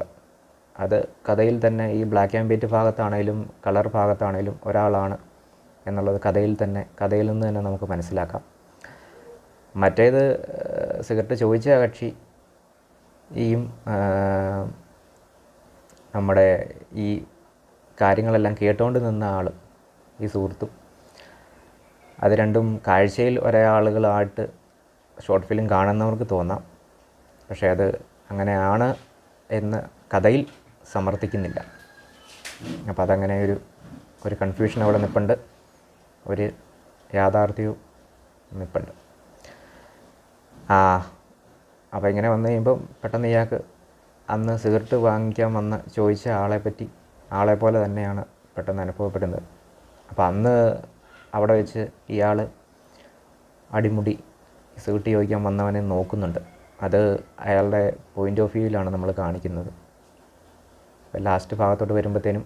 അത് കഥയിൽ തന്നെ ഈ ബ്ലാക്ക് ആൻഡ് വൈറ്റ് ഭാഗത്താണേലും കളർ ഭാഗത്താണേലും ഒരാളാണ് എന്നുള്ളത് കഥയിൽ നിന്ന് തന്നെ നമുക്ക് മനസ്സിലാക്കാം. മറ്റേത് സിഗരറ്റ് ചോദിച്ച കക്ഷി നമ്മുടെ ഈ കാര്യങ്ങളെല്ലാം കേട്ടുകൊണ്ട് നിന്ന ആൾ, ഈ സുഹൃത്തും, അത് രണ്ടും കാഴ്ചയിൽ ഒരേ ആളുകളായിട്ട് ഷോർട്ട് ഫിലിം കാണുന്നവർക്ക് തോന്നാം. പക്ഷേ അത് അങ്ങനെയാണ് എന്ന് കഥയിൽ സമർത്ഥിക്കുന്നില്ല. അപ്പോൾ അതങ്ങനെ ഒരു കൺഫ്യൂഷൻ അവിടെ നിൽപ്പുണ്ട്, ഒരു യാഥാർത്ഥ്യവും നിൽപ്പുണ്ട്. അപ്പോൾ ഇങ്ങനെ വന്നു കഴിയുമ്പം പെട്ടെന്ന് ഇയാൾക്ക് അന്ന് സിഗരറ്റ് വാങ്ങിക്കാൻ ചോദിച്ച ആളെ പോലെ തന്നെയാണ് പെട്ടെന്ന് അനുഭവപ്പെടുന്നത്. അപ്പോൾ അന്ന് അവിടെ വെച്ച് ഇയാൾ അടിമുടി സിഗരറ്റ് ചോദിക്കാൻ വന്നവനെ നോക്കുന്നുണ്ട്. അത് അയാളുടെ പോയിൻ്റ് ഓഫ് വ്യൂവിലാണ് നമ്മൾ കാണിക്കുന്നത്. ലാസ്റ്റ് ഭാഗത്തോട്ട് വരുമ്പോഴത്തേനും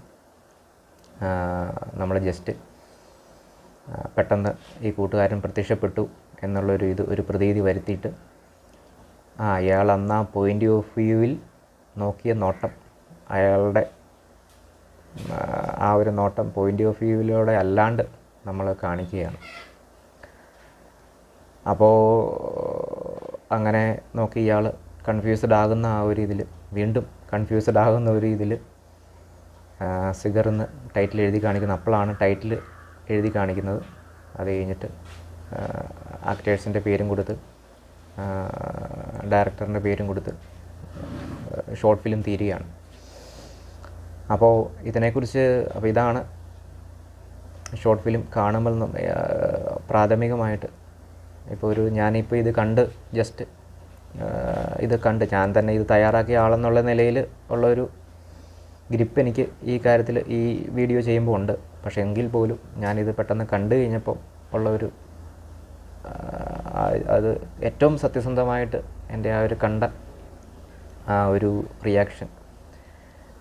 നമ്മൾ ജസ്റ്റ് പെട്ടെന്ന് ഈ കൂട്ടുകാരൻ പ്രത്യക്ഷപ്പെട്ടു ഒരു പ്രതീതി വരുത്തിയിട്ട് അയാൾ അന്ന് ആ പോയിൻ്റ് ഓഫ് വ്യൂവിൽ നോക്കിയ നോട്ടം, അയാളുടെ ആ ഒരു നോട്ടം പോയിൻ്റ് ഓഫ് വ്യൂവിലൂടെ അല്ലാണ്ട് നമ്മൾ കാണിക്കുകയാണ്. അപ്പോൾ അങ്ങനെ നോക്കി ഇയാൾ കൺഫ്യൂസ്ഡ് ആകുന്ന വീണ്ടും കൺഫ്യൂസ്ഡ് ആകുന്ന ഒരു ഇതിൽ സിഗറെന്ന് ടൈറ്റിൽ എഴുതി കാണിക്കുന്നു. അപ്പോഴാണ് ടൈറ്റിൽ എഴുതി കാണിക്കുന്നത്. അത് കഴിഞ്ഞിട്ട് ആക്ടേഴ്സിൻ്റെ പേരും കൊടുത്ത് ഡയറക്ടറിൻ്റെ പേരും കൊടുത്ത് ഷോർട്ട് ഫിലിം തീരുകയാണ്. അപ്പോൾ ഇതാണ് ഷോർട്ട് ഫിലിം കാണുമ്പോൾ പ്രാഥമികമായിട്ട് ഞാനിപ്പോൾ ഇത് കണ്ട് ഞാൻ തന്നെ ഇത് തയ്യാറാക്കിയ ആളെന്നുള്ള നിലയിൽ ഉള്ളൊരു ഗ്രിപ്പ് എനിക്ക് ഈ കാര്യത്തിൽ ഈ വീഡിയോ ചെയ്യുമ്പോൾ ഉണ്ട്. പക്ഷേ എങ്കിൽ പോലും ഞാനിത് പെട്ടെന്ന് കണ്ടു കഴിഞ്ഞപ്പോൾ ഉള്ളൊരു അത് ഏറ്റവും സത്യസന്ധമായിട്ട് എൻ്റെ കണ്ട ഒരു റിയാക്ഷൻ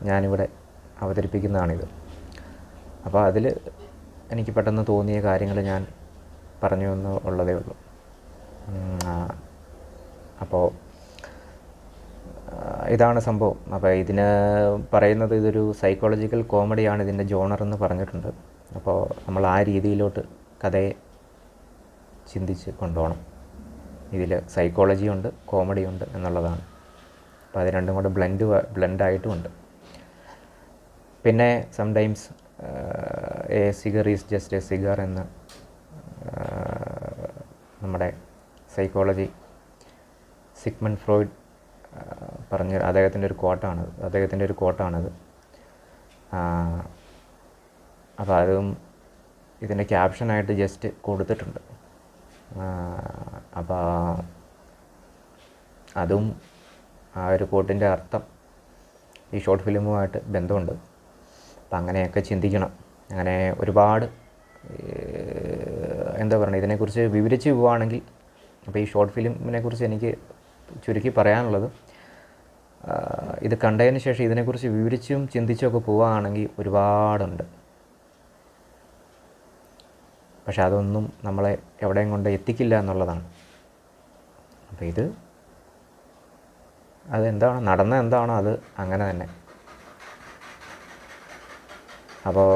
ഞാനിവിടെ അവതരിപ്പിക്കുന്നതാണിത്. അപ്പോൾ അതിൽ എനിക്ക് പെട്ടെന്ന് തോന്നിയ കാര്യങ്ങൾ ഞാൻ പറഞ്ഞു എന്നുള്ളതേ ഉള്ളൂ. അപ്പോൾ ഇതാണ് സംഭവം. അപ്പോൾ ഇതിന് പറയുന്നത് ഇതൊരു സൈക്കോളജിക്കൽ കോമഡിയാണ് ഇതിൻ്റെ ജോണർ എന്ന് പറഞ്ഞിട്ടുണ്ട്. അപ്പോൾ നമ്മൾ ആ രീതിയിലോട്ട് കഥയെ ചിന്തിച്ച് കൊണ്ടുപോകണം. ഇതിൽ സൈക്കോളജിയുണ്ട്, കോമഡിയുണ്ട് എന്നുള്ളതാണ്. അപ്പോൾ അത് രണ്ടും കൂടെ ബ്ലെൻഡായിട്ടുമുണ്ട്. പിന്നെ sometimes A cigar is just A cigar എന്ന് നമ്മുടെ സൈക്കോളജി സിഗ്മണ്ട് ഫ്രോയിഡ് പറഞ്ഞ അദ്ദേഹത്തിൻ്റെ ഒരു കോട്ടാണത്. അപ്പോൾ അതും ഇതിൻ്റെ ക്യാപ്ഷനായിട്ട് ജസ്റ്റ് കൊടുത്തിട്ടുണ്ട്. അപ്പോൾ അതും ആ ഒരു കോട്ടിൻ്റെ അർത്ഥം ഈ ഷോർട്ട് ഫിലിമുമായിട്ട് ബന്ധമുണ്ട്. അപ്പം അങ്ങനെയൊക്കെ ചിന്തിക്കണം. അങ്ങനെ ഒരുപാട് ഇതിനെക്കുറിച്ച് വിവരിച്ച് പോവുകയാണെങ്കിൽ, അപ്പോൾ ഈ ഷോർട്ട് ഫിലിമിനെക്കുറിച്ച് എനിക്ക് ചുരുക്കി പറയാനുള്ളത്, ഇത് കണ്ടതിന് ശേഷം ഇതിനെക്കുറിച്ച് വിവരിച്ചും ചിന്തിച്ചുമൊക്കെ പോവുകയാണെങ്കിൽ ഒരുപാടുണ്ട്. പക്ഷെ അതൊന്നും നമ്മളെ എവിടെയും കൊണ്ട് എത്തിക്കില്ല എന്നുള്ളതാണ്. അപ്പോൾ നടന്ന എന്താണോ അത് അങ്ങനെ തന്നെ. അപ്പോൾ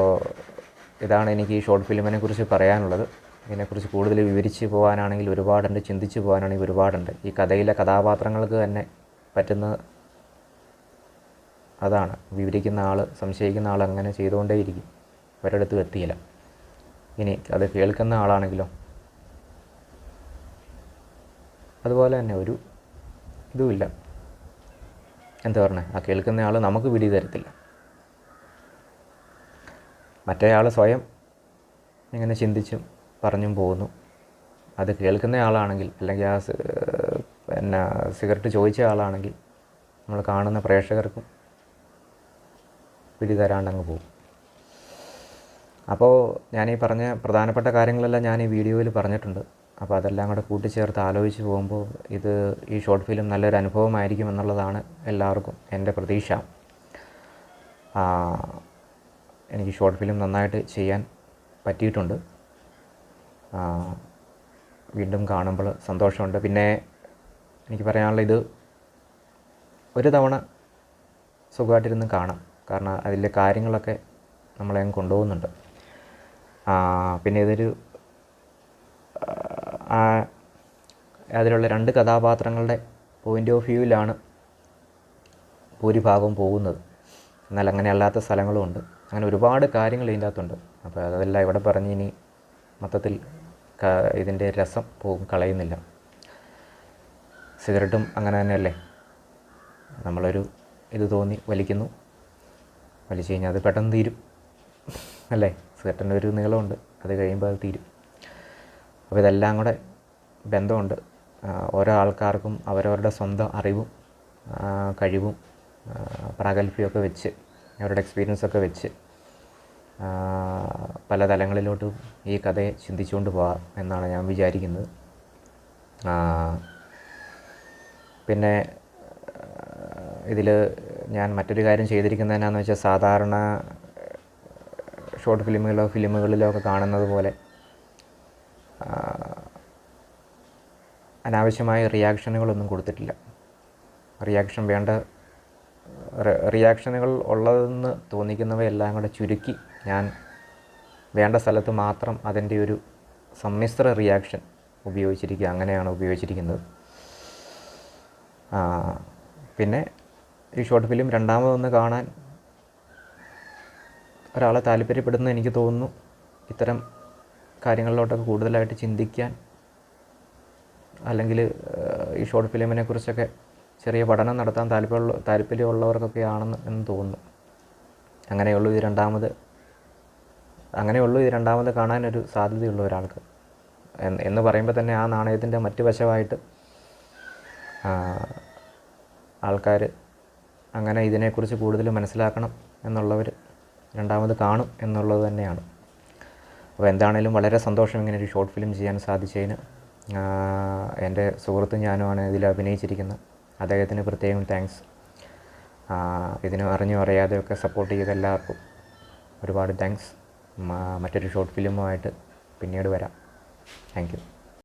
ഇതാണ് എനിക്ക് ഈ ഷോർട്ട് ഫിലിമിനെ കുറിച്ച് പറയാനുള്ളത്. ഇതിനെക്കുറിച്ച് കൂടുതൽ വിവരിച്ച് പോകാനാണെങ്കിൽ ഒരുപാടുണ്ട്, ചിന്തിച്ച് പോകാനാണെങ്കിൽ ഒരുപാടുണ്ട്. ഈ കഥയിലെ കഥാപാത്രങ്ങൾക്ക് തന്നെ പറ്റുന്ന അതാണ്. വിവരിക്കുന്ന ആൾ, സംശയിക്കുന്ന ആൾ അങ്ങനെ ചെയ്തുകൊണ്ടേയിരിക്കും, ഒരിടത്തും എത്തിയില്ല. ഇനി അത് കേൾക്കുന്ന ആളാണെങ്കിലോ അതുപോലെ തന്നെ ഒരു ഇതുമില്ല. ആ കേൾക്കുന്ന ആൾ നമുക്ക് പിടി തരത്തില്ല. മറ്റേ ആൾ സ്വയം ഇങ്ങനെ ചിന്തിച്ചും പറഞ്ഞും പോകുന്നു. അത് കേൾക്കുന്ന ആളാണെങ്കിൽ, അല്ലെങ്കിൽ ആ പിന്നെ സിഗരറ്റ് ചോദിച്ച ആളാണെങ്കിൽ, നമ്മൾ കാണുന്ന പ്രേക്ഷകർക്കും പിടി തരാണ്ടങ്ങ് പോകും. അപ്പോൾ ഞാനീ പറഞ്ഞ പ്രധാനപ്പെട്ട കാര്യങ്ങളെല്ലാം ഞാൻ ഈ വീഡിയോയിൽ പറഞ്ഞിട്ടുണ്ട്. അപ്പോൾ അതെല്ലാം കൂടെ കൂട്ടിച്ചേർത്ത് ആലോചിച്ച് പോകുമ്പോൾ ഈ ഷോർട്ട് ഫിലിം നല്ലൊരു അനുഭവമായിരിക്കും എന്നുള്ളതാണ് എല്ലാവർക്കും എൻ്റെ പ്രതീക്ഷ. എനിക്ക് ഷോർട്ട് ഫിലിം നന്നായിട്ട് ചെയ്യാൻ പറ്റിയിട്ടുണ്ട്. വീണ്ടും കാണുമ്പോൾ സന്തോഷമുണ്ട്. പിന്നെ എനിക്ക് പറയാനുള്ള, ഇത് ഒരു തവണ സുഖമായിട്ടിരുന്ന് കാണാം. കാരണം അതിലെ കാര്യങ്ങളൊക്കെ നമ്മളെ അങ്ങ് കൊണ്ടുപോകുന്നുണ്ട്. പിന്നെ ഇതൊരു അതിലുള്ള 2 കഥാപാത്രങ്ങളുടെ പോയിൻ്റ് ഓഫ് വ്യൂവിലാണ് ഭൂരിഭാഗവും പോകുന്നത്. എന്നാൽ അങ്ങനെ അല്ലാത്ത സ്ഥലങ്ങളുമുണ്ട്. അങ്ങനെ ഒരുപാട് കാര്യങ്ങൾ ഇതിൻ്റെ അകത്തുണ്ട്. അപ്പോൾ അതെല്ലാം ഇവിടെ പറഞ്ഞ് ഇനി മൊത്തത്തിൽ ഇതിൻ്റെ രസം കളയുന്നില്ല. സിഗരറ്റും അങ്ങനെ തന്നെയല്ലേ, നമ്മളൊരു ഇത് തോന്നി വലിക്കുന്നു, വലിച്ചു കഴിഞ്ഞാൽ അത് പെട്ടെന്ന് തീരും അല്ലേ. സിഗരറ്റിൻ്റെ ഒരു നീളമുണ്ട്, അത് കഴിയുമ്പോൾ അത് തീരും. അപ്പോൾ ഇതെല്ലാം കൂടെ ബന്ധമുണ്ട്. ഓരോ ആൾക്കാർക്കും അവരവരുടെ സ്വന്തം അറിവും കഴിവും പ്രാഗൽഭ്യമൊക്കെ വെച്ച്, അവരുടെ എക്സ്പീരിയൻസൊക്കെ വെച്ച് പല തലങ്ങളിലോട്ടും ഈ കഥയെ ചിന്തിച്ചുകൊണ്ട് പോകാം എന്നാണ് ഞാൻ വിചാരിക്കുന്നത്. പിന്നെ ഇതിൽ ഞാൻ മറ്റൊരു കാര്യം ചെയ്തിരിക്കുന്നത് എന്നാന്ന് വെച്ചാൽ, സാധാരണ ഷോർട്ട് ഫിലിമുകളിലോ ഒക്കെ കാണുന്നത് പോലെ അനാവശ്യമായ റിയാക്ഷനുകളൊന്നും കൊടുത്തിട്ടില്ല. റിയാക്ഷനുകൾ ഉള്ളതെന്ന് തോന്നിക്കുന്നവയെല്ലാം കൂടെ ചുരുക്കി ഞാൻ വേണ്ട സ്ഥലത്ത് മാത്രം അതിൻ്റെ ഒരു സമ്മിശ്ര റിയാക്ഷൻ ഉപയോഗിച്ചിരിക്കുക, അങ്ങനെയാണ് ഉപയോഗിച്ചിരിക്കുന്നത്. പിന്നെ ഈ ഷോർട്ട് ഫിലിം രണ്ടാമതൊന്ന് കാണാൻ ഒരാളെ താല്പര്യപ്പെടുന്ന എനിക്ക് തോന്നുന്നു ഇത്തരം കാര്യങ്ങളിലോട്ടൊക്കെ കൂടുതലായിട്ട് ചിന്തിക്കാൻ, അല്ലെങ്കിൽ ഈ ഷോർട്ട് ഫിലിമിനെ കുറിച്ചൊക്കെ ചെറിയ പഠനം നടത്താൻ താല്പര്യമുള്ളവർക്കൊക്കെ എന്ന് തോന്നുന്നു. അങ്ങനെയുള്ളൂ ഇത് രണ്ടാമത് കാണാനൊരു സാധ്യതയുള്ള ഒരാൾക്ക് എന്ന് പറയുമ്പോൾ തന്നെ ആ നാണയത്തിൻ്റെ മറ്റു വശമായിട്ട് ആൾക്കാർ അങ്ങനെ ഇതിനെക്കുറിച്ച് കൂടുതൽ മനസ്സിലാക്കണം എന്നുള്ളവർ രണ്ടാമത് കാണും എന്നുള്ളത് തന്നെയാണ്. അപ്പോൾ എന്താണേലും വളരെ സന്തോഷം ഇങ്ങനൊരു ഷോർട്ട് ഫിലിം ചെയ്യാൻ സാധിച്ചതിന്. എൻ്റെ സുഹൃത്തും ഞാനുമാണ് ഇതിൽ അഭിനയിച്ചിരിക്കുന്നത്. അദ്ദേഹത്തിന് പ്രത്യേകം താങ്ക്സ്. ഇതിന് അറിയാതെയൊക്കെ സപ്പോർട്ട് ചെയ്ത എല്ലാവർക്കും ഒരുപാട് താങ്ക്സ്. മറ്റൊരു ഷോർട്ട് ഫിലിമുമായിട്ട് പിന്നീട് വരാം. Thank you.